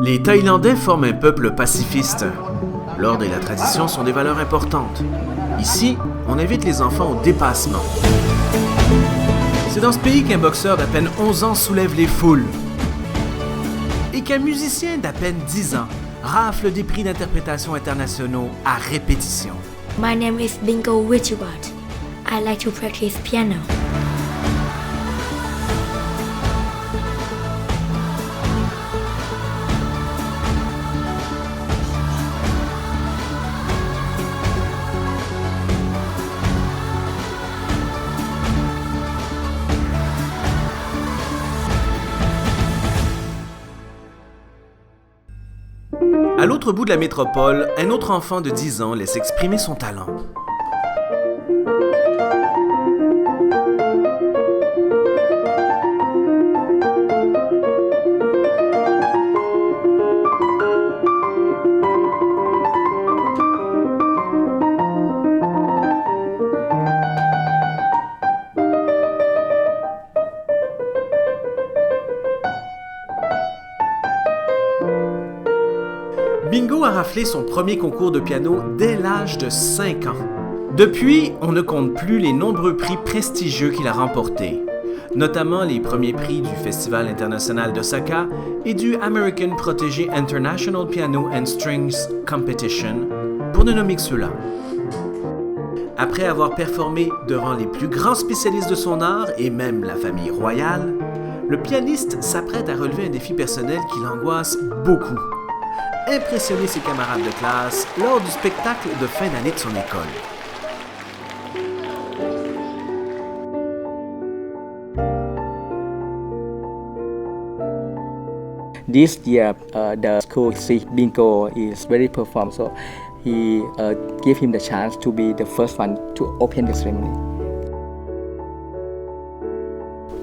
Les Thaïlandais forment un peuple pacifiste. L'ordre et la tradition sont des valeurs importantes. Ici, on invite les enfants au dépassement. C'est dans ce pays qu'un boxeur d'à peine 11 ans soulève les foules et qu'un musicien d'à peine 10 ans rafle des prix d'interprétation internationaux à répétition. My name is Bingo Wichiwat. I like to practice piano. À l'autre bout de la métropole, un autre enfant de 10 ans laisse exprimer son talent. Bingo a raflé son premier concours de piano dès l'âge de 5 ans. Depuis, on ne compte plus les nombreux prix prestigieux qu'il a remportés, notamment les premiers prix du Festival international d'Osaka et du American Protégé International Piano and Strings Competition, pour ne nommer que ceux-là. Après avoir performé devant les plus grands spécialistes de son art et même la famille royale, le pianiste s'apprête à relever un défi personnel qui l'angoisse beaucoup. Impressionner ses camarades de classe lors du spectacle de fin d'année de son école. This year, the school see Bingo is very performed, so he gave him the chance to be the first one to open the ceremony.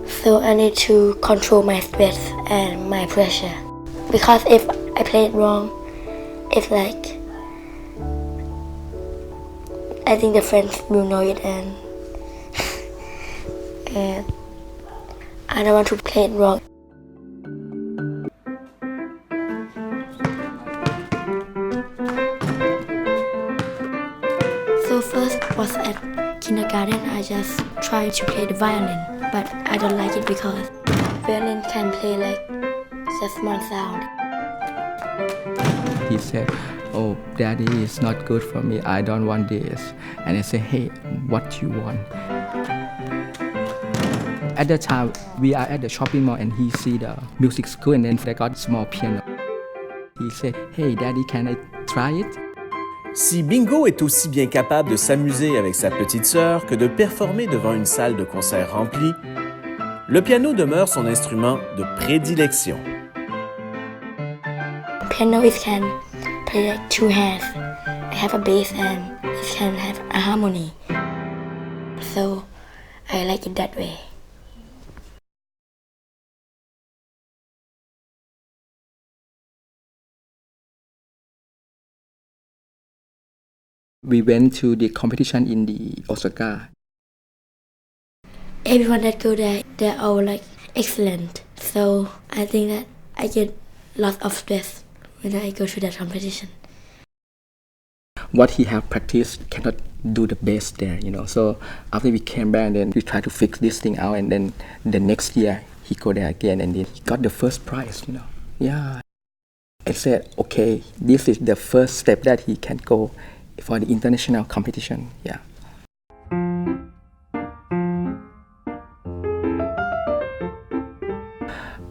So I need to control my stress and my pressure. Because if I play it wrong, it's like I think the friends will know it and I don't want to play it wrong. So first was at kindergarten, I just tried to play the violin, but I don't like it because violin can play like just one sound. He said, "Oh, Daddy, it's not good for me. I don't want this." And I said, "Hey, what you want?" At the time, we are at the shopping mall, and he see the music school, and then they got small piano. He said, "Hey, Daddy, can I try it?" Si Bingo est aussi bien capable de s'amuser avec sa petite sœur que de performer devant une salle de concert remplie, le piano demeure son instrument de prédilection. Piano it can play like two hands. I have a bass and it can have a harmony. So I like it that way. We went to the competition in the Osaka. Everyone that go there, they're all like excellent. So I think that I get lots of stress when I go to that competition. What he have practiced cannot do the best there, you know. So after we came back, then we try to fix this thing out, and then the next year he go there again, and then he got the first prize, you know. Yeah. I said, okay, this is the first step that he can go for the international competition. Yeah.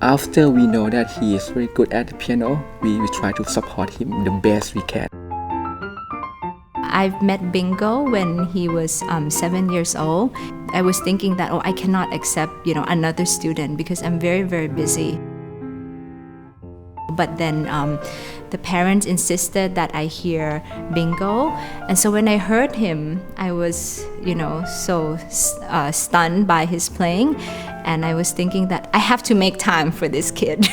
After we know that he is very good at the piano, we try to support him the best we can. I've met Bingo when he was 7 years old. I was thinking that, I cannot accept, another student because I'm very, very busy. But then the parents insisted that I hear Bingo. And so when I heard him, I was, so stunned by his playing. And I was thinking that I have to make time for this kid.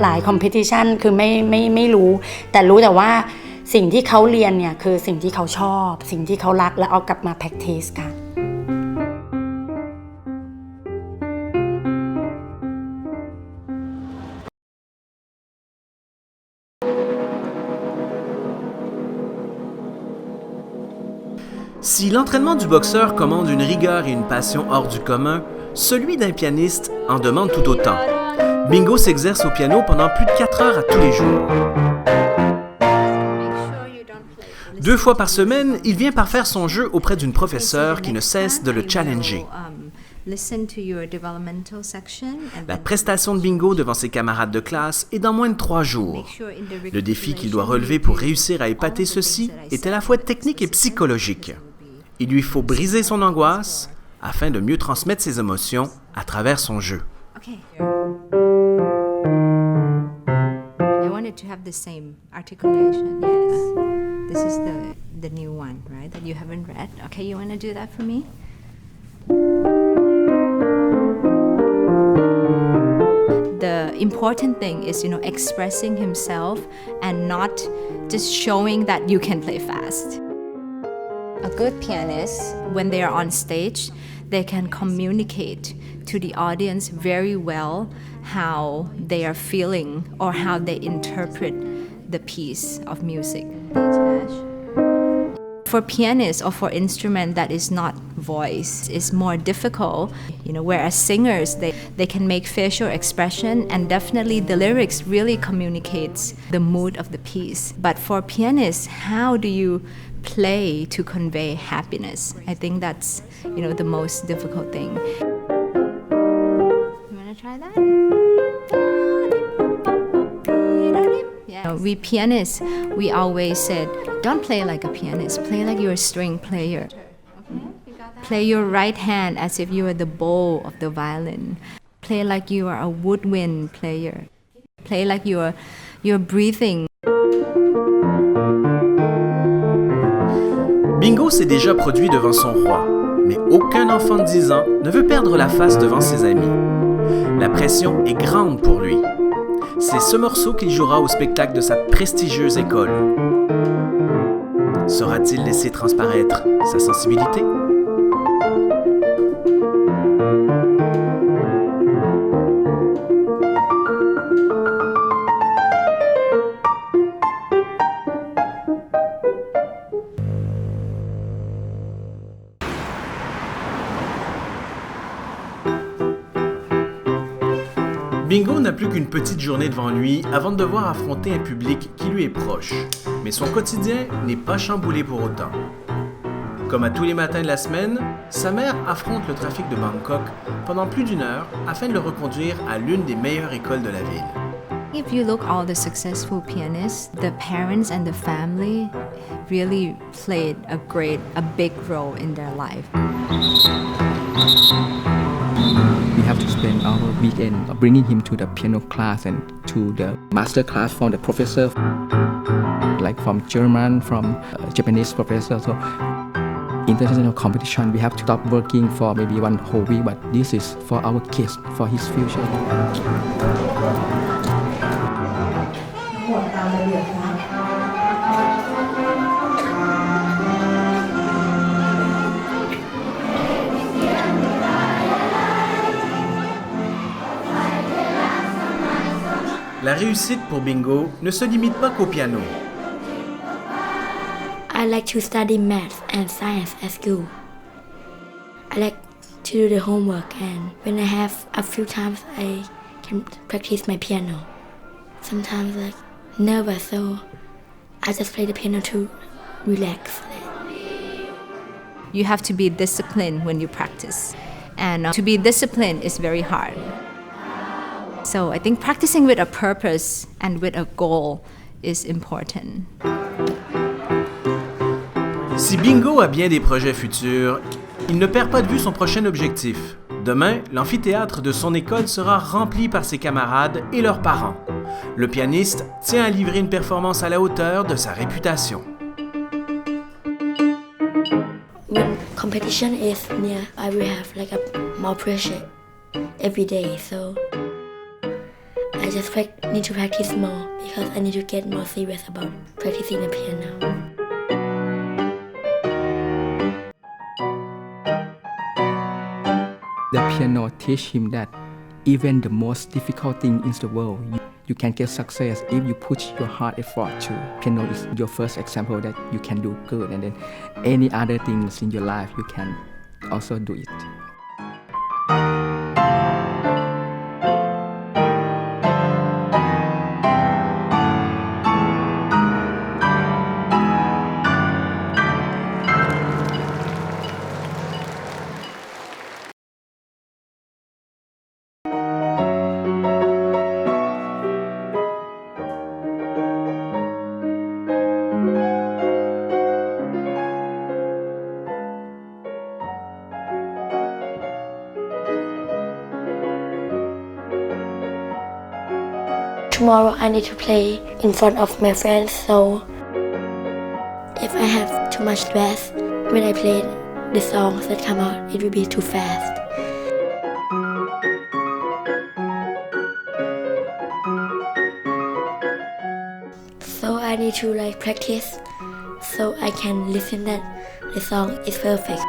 หลายคอมเพทิชันคือไม่รู้แต่รู้แต่ว่าสิ่งที่เขาเรียนเนี่ยคือสิ่งที่เขาชอบสิ่งที่เขารักแล้วเอากลับมา practice กัน Si l'entraînement du boxeur commande une rigueur et une passion hors du commun, celui d'un pianiste en demande tout autant. Bingo s'exerce au piano pendant plus de 4 heures à tous les jours. 2 fois par semaine, il vient parfaire son jeu auprès d'une professeure qui ne cesse de le challenger. La prestation de Bingo devant ses camarades de classe est dans moins de 3 jours. Le défi qu'il doit relever pour réussir à épater ceux-ci est à la fois technique et psychologique. Il lui faut briser son angoisse afin de mieux transmettre ses émotions à travers son jeu. Okay. I wanted to have the same articulation. Yes. This is the new one, right? That you haven't read. Okay, you want to do that for me? The important thing is, expressing himself and not just showing that you can play fast. A good pianist, when they are on stage, they can communicate to the audience very well how they are feeling or how they interpret the piece of music. For pianists or for instrument that is not voice, is more difficult. Whereas singers, they can make facial expression, and definitely the lyrics really communicates the mood of the piece. But for pianists, how do you play to convey happiness? I think that's, the most difficult thing. You want to try that? Yeah. We pianists, we always said, don't play like a pianist, play like you're a string player. Play your right hand as if you are the bow of the violin. Play like you are a woodwind player. Play like you're breathing. Bingo s'est déjà produit devant son roi, mais aucun enfant de 10 ans ne veut perdre la face devant ses amis. La pression est grande pour lui. C'est ce morceau qu'il jouera au spectacle de sa prestigieuse école. Saura-t-il laisser transparaître sa sensibilité? Bingo n'a plus qu'une petite journée devant lui avant de devoir affronter un public qui lui est proche. Mais son quotidien n'est pas chamboulé pour autant. Comme à tous les matins de la semaine, sa mère affronte le trafic de Bangkok pendant plus d'1 heure afin de le reconduire à l'une des meilleures écoles de la ville. If you look all the successful pianists, the parents and the family really played a big role in their life. We have to spend our weekend bringing him to the piano class and to the master class from the professor, like from German, from Japanese professor. So international competition, we have to stop working for maybe 1 whole week, but this is for our kids, for his future. La réussite pour Bingo ne se limite pas qu'au piano. I like to study math and science at school. I like to do the homework, and when I have a few times, I can practice my piano. Sometimes like nervous, so I just play the piano to relax. You have to be disciplined when you practice, and to be disciplined is very hard. So I think practicing with a purpose and with a goal is important. Si Bingo a bien des projets futurs, il ne perd pas de vue son prochain objectif. Demain, l'amphithéâtre de son école sera rempli par ses camarades et leurs parents. Le pianiste tient à livrer une performance à la hauteur de sa réputation. When competition is near, I will have like more pressure every day, so I just need to practice more because I need to get more serious about practicing the piano. The piano teach him that even the most difficult thing in the world, you can get success if you put your hard effort to. Piano is your first example that you can do good, and then any other things in your life you can also do it. Tomorrow I need to play in front of my friends, so if I have too much stress when I play the songs that come out, it will be too fast. So I need to practice so I can listen that the song is perfect.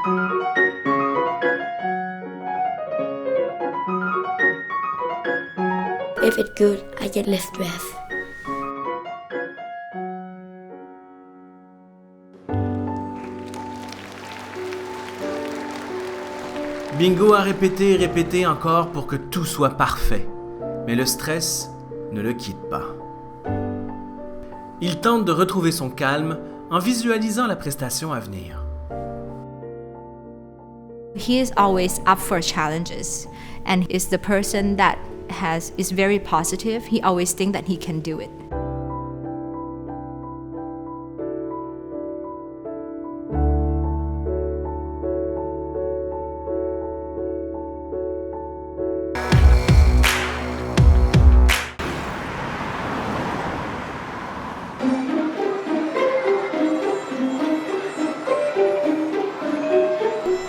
If it's good, I get less stress. Bingo a répété et répété encore pour que tout soit parfait, mais le stress ne le quitte pas. Il tente de retrouver son calme en visualisant la prestation à venir. He is always up for challenges and is the person that is very positive. He always thinks that he can do it.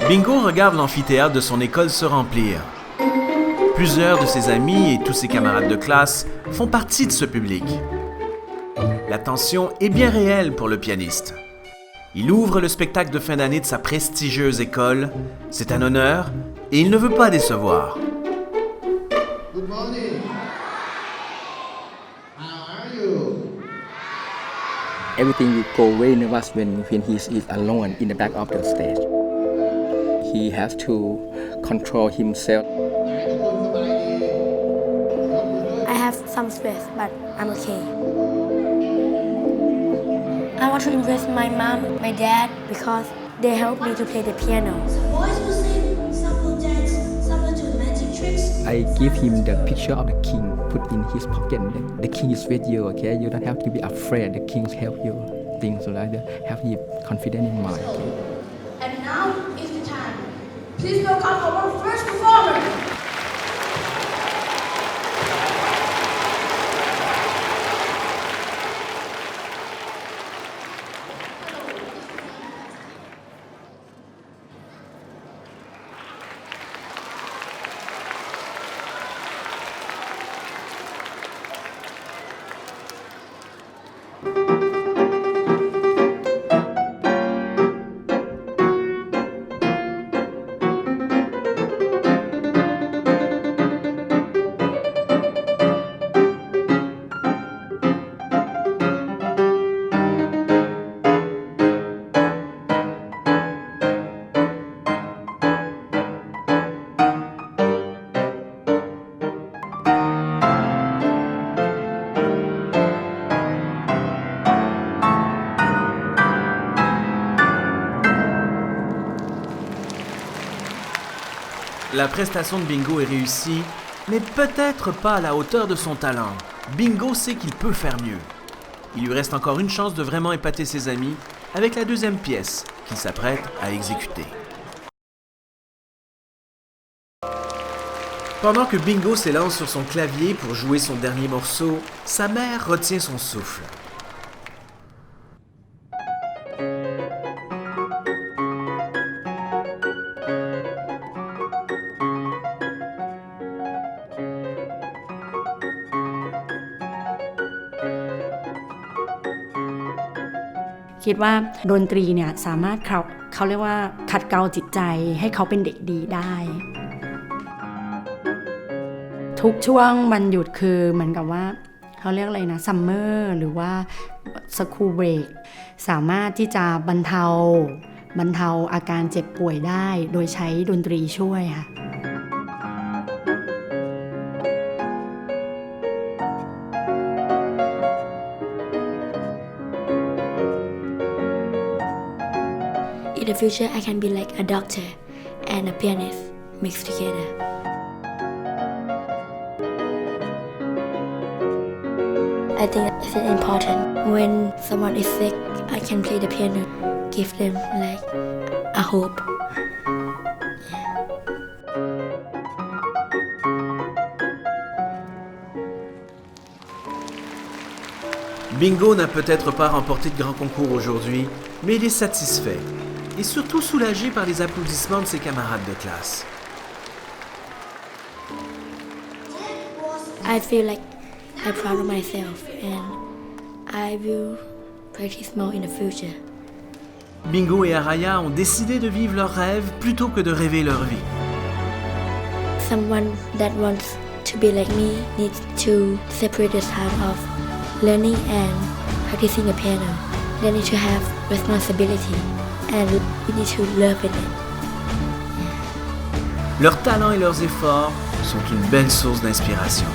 Bingo regarde l'amphithéâtre de son école se remplir. Plusieurs de ses amis et tous ses camarades de classe font partie de ce public. La tension est bien réelle pour le pianiste. Il ouvre le spectacle de fin d'année de sa prestigieuse école. C'est un honneur et il ne veut pas décevoir. Good morning. How are you? Everything will go very nervous when he is alone in the back of the stage. He has to control himself. I have some stress, but I'm okay. I want to impress my mom and my dad because they help me to play the piano. Boys will sing, some will dance, some will do magic tricks. I give him the picture of the king, put in his pocket. The king is with you, okay? You don't have to be afraid. The king help you. Things like that. Have you confidence in mind, okay? And now is the time. Please welcome our first performer. La prestation de Bingo est réussie, mais peut-être pas à la hauteur de son talent. Bingo sait qu'il peut faire mieux. Il lui reste encore une chance de vraiment épater ses amis avec la deuxième pièce qu'il s'apprête à exécuter. Pendant que Bingo s'élance sur son clavier pour jouer son dernier morceau, sa mère retient son souffle.คิดว่าดนตรีเนี่ยสามารถเขาเรียกว่าขัดเกลาจิตใจให้เขาเป็นเด็กดีได้ ทุกช่วงวันหยุดคือเหมือนกับว่า เขาเรียกอะไรนะซัมเมอร์หรือว่าสคูลเบรกสามารถที่จะบรรเทาอาการเจ็บป่วยได้โดยใช้ดนตรีช่วยค่ะ In the future, I can be like a doctor and a pianist mixed together. I think it's important. When someone is sick, I can play the piano, give them like a hope. Bingo n'a peut-être pas remporté de grand concours aujourd'hui, mais il est satisfait et surtout soulagé par les applaudissements de ses camarades de classe. I feel like I'm proud of myself and I will practice more in the future. Bingo et Araya ont décidé de vivre leurs rêves plutôt que de rêver leur vie. Someone that wants to be like me needs to separate the time of learning and practicing the piano. They need to have responsibility and we need to love it. Leurs talents et leurs efforts sont une belle source d'inspiration.